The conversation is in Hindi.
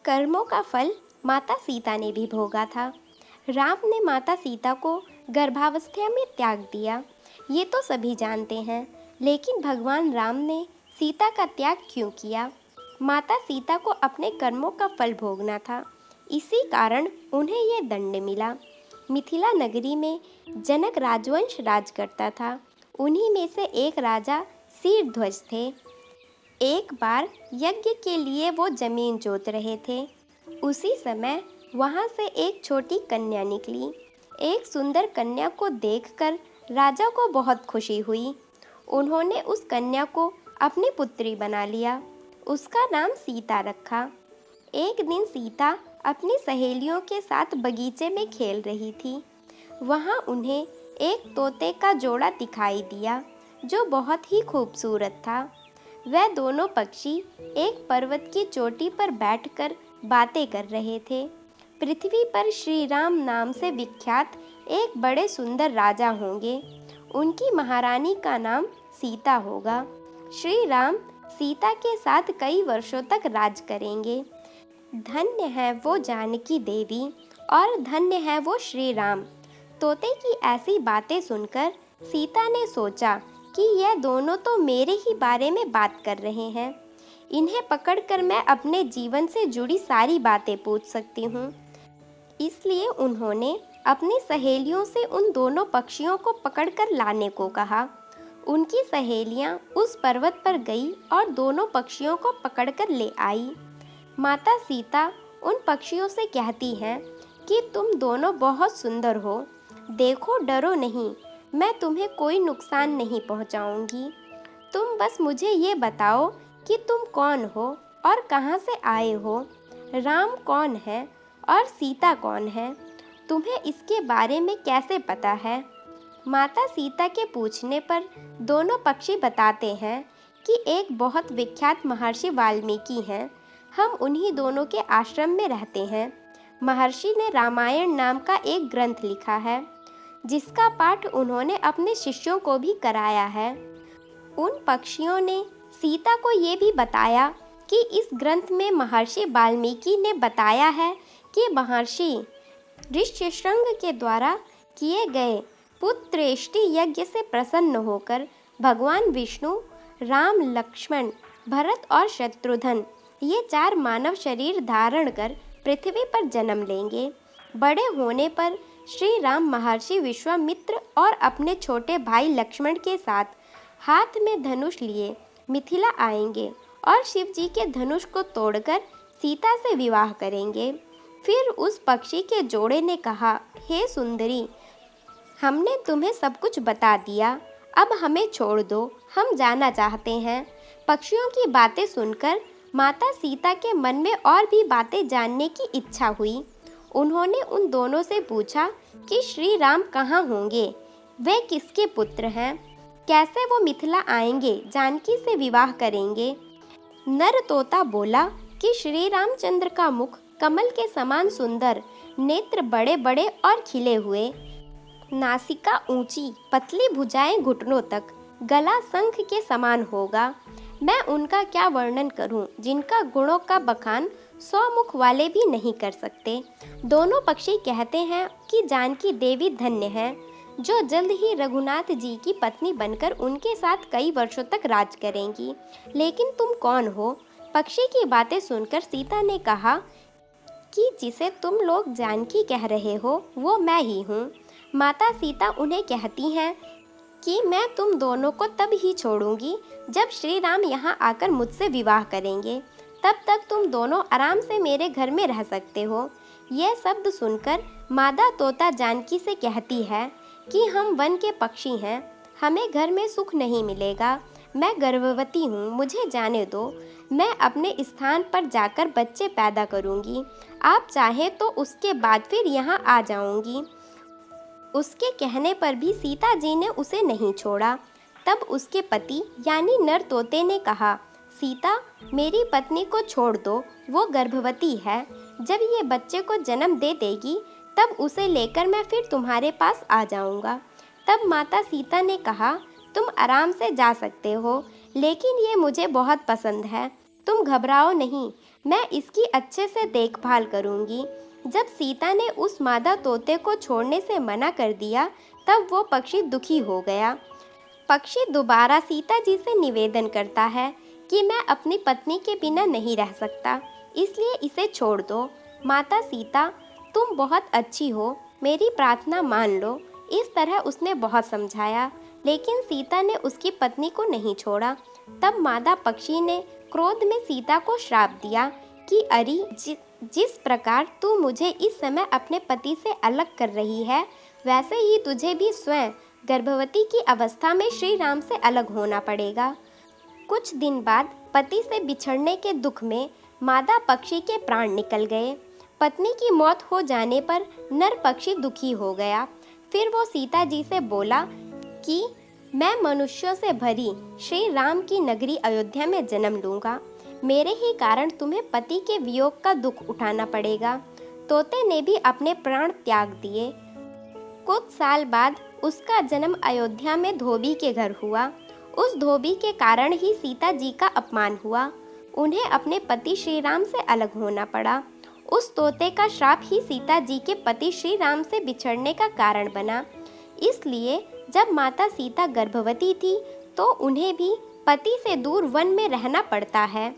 कर्मों का फल माता सीता ने भी भोगा था। राम ने माता सीता को गर्भावस्था में त्याग दिया, ये तो सभी जानते हैं। लेकिन भगवान राम ने सीता का त्याग क्यों किया? माता सीता को अपने कर्मों का फल भोगना था, इसी कारण उन्हें ये दंड मिला। मिथिला नगरी में जनक राजवंश राज करता था। उन्हीं में से एक राजा शीरध्वज थे। एक बार यज्ञ के लिए वो जमीन जोत रहे थे। उसी समय वहाँ से एक छोटी कन्या निकली। एक सुंदर कन्या को देखकर राजा को बहुत खुशी हुई। उन्होंने उस कन्या को अपनी पुत्री बना लिया। उसका नाम सीता रखा। एक दिन सीता अपनी सहेलियों के साथ बगीचे में खेल रही थी। वहाँ उन्हें एक तोते का जोड़ा दिखाई दिया जो बहुत ही खूबसूरत था। वह दोनों पक्षी एक पर्वत की चोटी पर बैठकर बातें कर रहे थे। पृथ्वी पर श्री राम नाम से विख्यात एक बड़े सुंदर राजा होंगे। उनकी महारानी का नाम सीता होगा। श्री राम सीता के साथ कई वर्षों तक राज करेंगे। धन्य है वो जानकी देवी और धन्य है वो श्री राम। तोते की ऐसी बातें सुनकर सीता ने सोचा कि यह दोनों तो मेरे ही बारे में बात कर रहे हैं। इन्हें पकड़कर मैं अपने जीवन से जुड़ी सारी बातें पूछ सकती हूँ। इसलिए उन्होंने अपनी सहेलियों से उन दोनों पक्षियों को पकड़कर लाने को कहा। उनकी सहेलियाँ उस पर्वत पर गई और दोनों पक्षियों को पकड़कर ले आई। माता सीता उन पक्षियों से कहती हैं कि तुम दोनों बहुत सुंदर हो। देखो, डरो नहीं, मैं तुम्हें कोई नुकसान नहीं पहुंचाऊंगी। तुम बस मुझे ये बताओ कि तुम कौन हो और कहाँ से आए हो। राम कौन है और सीता कौन है? तुम्हें इसके बारे में कैसे पता है? माता सीता के पूछने पर दोनों पक्षी बताते हैं कि एक बहुत विख्यात महर्षि वाल्मीकि हैं। हम उन्हीं दोनों के आश्रम में रहते हैं। महर्षि ने रामायण नाम का एक ग्रंथ लिखा है, जिसका पाठ उन्होंने अपने शिष्यों को भी कराया है। उन पक्षियों ने सीता को ये भी बताया कि इस ग्रंथ में महर्षि वाल्मीकि ने बताया है कि महर्षि ऋष्यशृंग के द्वारा किए गए पुत्रेष्टि यज्ञ से प्रसन्न होकर भगवान विष्णु राम, लक्ष्मण, भरत और शत्रुघ्न ये 4 मानव शरीर धारण कर पृथ्वी पर जन्म लेंगे। बड़े होने पर श्री राम महर्षि विश्वामित्र और अपने छोटे भाई लक्ष्मण के साथ हाथ में धनुष लिए मिथिला आएंगे और शिव जी के धनुष को तोड़कर सीता से विवाह करेंगे। फिर उस पक्षी के जोड़े ने कहा, हे सुंदरी, हमने तुम्हें सब कुछ बता दिया, अब हमें छोड़ दो, हम जाना चाहते हैं। पक्षियों की बातें सुनकर माता सीता के मन में और भी बातें जानने की इच्छा हुई। उन्होंने उन दोनों से पूछा कि श्री राम कहाँ होंगे, वे किसके पुत्र हैं, कैसे वो मिथिला आएंगे, जानकी से विवाह करेंगे। नर तोता बोला कि श्री रामचंद्र का मुख कमल के समान सुंदर, नेत्र बड़े बड़े और खिले हुए, नासिका ऊंची, पतली भुजाएं घुटनों तक, गला शंख के समान होगा। मैं उनका क्या वर्णन करूं, जिनका गुणों का बखान 100 मुख वाले भी नहीं कर सकते। दोनों पक्षी कहते हैं कि जानकी देवी धन्य है, जो जल्द ही रघुनाथ जी की पत्नी बनकर उनके साथ कई वर्षों तक राज करेंगी। लेकिन तुम कौन हो? पक्षी की बातें सुनकर सीता ने कहा कि जिसे तुम लोग जानकी कह रहे हो वो मैं ही हूँ। माता सीता उन्हें कहती हैं कि मैं तुम दोनों को तब ही छोड़ूंगी जब श्री राम यहाँ आकर मुझसे विवाह करेंगे। तब तक तुम दोनों आराम से मेरे घर में रह सकते हो। यह शब्द सुनकर मादा तोता जानकी से कहती है कि हम वन के पक्षी हैं, हमें घर में सुख नहीं मिलेगा। मैं गर्भवती हूँ, मुझे जाने दो। मैं अपने स्थान पर जाकर बच्चे पैदा करूँगी। आप चाहें तो उसके बाद फिर यहाँ आ जाऊँगी। उसके कहने पर भी सीता जी ने उसे नहीं छोड़ा। तब उसके पति यानी नर तोते ने कहा, सीता, मेरी पत्नी को छोड़ दो, वो गर्भवती है। जब ये बच्चे को जन्म दे देगी तब उसे लेकर मैं फिर तुम्हारे पास आ जाऊंगा। तब माता सीता ने कहा, तुम आराम से जा सकते हो, लेकिन ये मुझे बहुत पसंद है, तुम घबराओ नहीं, मैं इसकी अच्छे से देखभाल करूंगी। जब सीता ने उस मादा तोते को छोड़ने से मना कर दिया, तब वो पक्षी दुखी हो गया। पक्षी दोबारा सीता जी से निवेदन करता है कि मैं अपनी पत्नी के बिना नहीं रह सकता, इसलिए इसे छोड़ दो। माता सीता, तुम बहुत अच्छी हो, मेरी प्रार्थना मान लो। इस तरह उसने बहुत समझाया, लेकिन सीता ने उसकी पत्नी को नहीं छोड़ा। तब मादा पक्षी ने क्रोध में सीता को श्राप दिया कि अरे, जिस प्रकार तू मुझे इस समय अपने पति से अलग कर रही है, वैसे ही तुझे भी स्वयं गर्भवती की अवस्था में श्री राम से अलग होना पड़ेगा। कुछ दिन बाद पति से बिछड़ने के दुख में मादा पक्षी के प्राण निकल गए। पत्नी की मौत हो जाने पर नर पक्षी दुखी हो गया। फिर वो सीता जी से बोला कि मैं मनुष्यों से भरी श्री राम की नगरी अयोध्या में जन्म लूँगा। मेरे ही कारण तुम्हें पति के वियोग का दुख उठाना पड़ेगा। तोते ने भी अपने प्राण त्याग दिए। कुछ साल बाद उसका जन्म अयोध्या में धोबी के घर हुआ। उस धोबी के कारण ही सीता जी का अपमान हुआ। उन्हें अपने पति श्री राम से अलग होना पड़ा। उस तोते का श्राप ही सीता जी के पति श्री राम से बिछड़ने का कारण बना। इसलिए जब माता सीता गर्भवती थी, तो उन्हें भी पति से दूर वन में रहना पड़ता है।